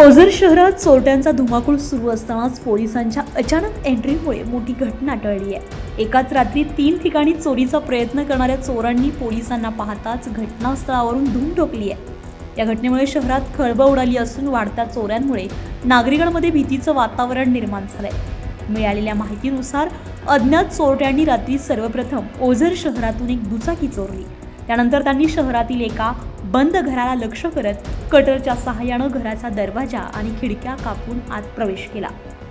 ओझर शहरात चोरट्यांचा धुमाकूळ सुरू असतानाच पोलिसांच्या अचानक एंट्रीमुळे मोठी घटना टळली आहे। एकाच रात्री 3 ठिकाणी चोरीचा प्रयत्न करणाऱ्या चोरांनी पोलिसांना पाहताच घटनास्थळावरून धूम ठोकली आहे। या घटनेमुळे शहरात खळबळ उडाली असून वाढत्या चोऱ्यांमुळे नागरिकांमध्ये भीतीचं वातावरण निर्माण झालंय। मिळालेल्या माहितीनुसार अज्ञात चोरट्यांनी रात्री सर्वप्रथम ओझर शहरातून एक दुचाकी चोरली। त्यानंतर त्यांनी शहरातील एका बंद घराला लक्ष्य करत कटरच्या सहाय्यानं घराचा दरवाजा आणि खिडक्या कापून आत प्रवेश केला।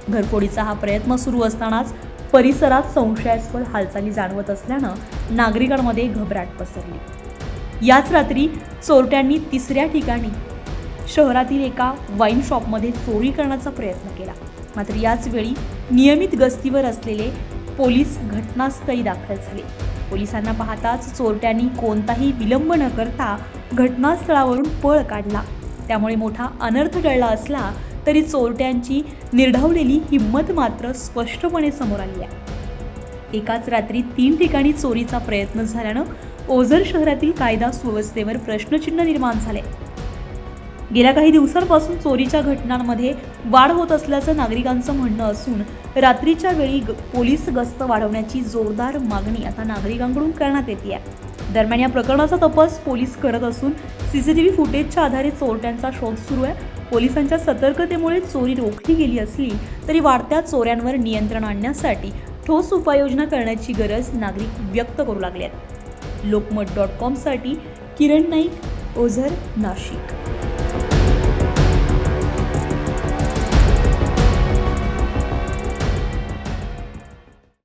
घरफोडीचा हा प्रयत्न सुरू असतानाच परिसरात संशयास्पद हालचाली जाणवत असल्यानं नागरिकांमध्ये घबराट पसरली। याच रात्री चोरट्यांनी तिसऱ्या ठिकाणी शहरातील एका वाईन शॉपमध्ये चोरी करण्याचा प्रयत्न केला। मात्र याच वेळी नियमित गस्तीवर असलेले पोलीस घटनास्थळी दाखल झाले। पोलिसांना पाहताच चोरट्यांनी कोणताही विलंब न करता घटनास्थळावरून पळ काढला। त्यामुळे मोठा अनर्थ टळला असला तरी चोरट्यांची निर्ढावलेली हिंमत मात्र स्पष्टपणे समोर आली आहे। एकाच रात्री 3 ठिकाणी चोरीचा प्रयत्न झाल्यानं ओझर शहरातील कायदा सुव्यवस्थेवर प्रश्नचिन्ह निर्माण झाले। गेल्या काही दिवसांपासून चोरीच्या घटनांमध्ये वाढ होत असल्याचं नागरिकांचं म्हणणं असून रात्रीच्या वेळी पोलीस गस्त वाढवण्याची जोरदार मागणी आता नागरिकांकडून करण्यात येते आहे। दरम्यान या प्रकरणाचा तपास पोलीस करत असून सीसीटीव्ही फुटेजच्या आधारे चोरट्यांचा शोध सुरू आहे। पोलिसांच्या सतर्कतेमुळे चोरी रोखली गेली असली तरी वाढत्या चोऱ्यांवर नियंत्रण आणण्यासाठी ठोस उपाययोजना करण्याची गरज नागरिक व्यक्त करू लागले आहेत। लोकमत.com साठी किरण नाईक, ओझर, नाशिक।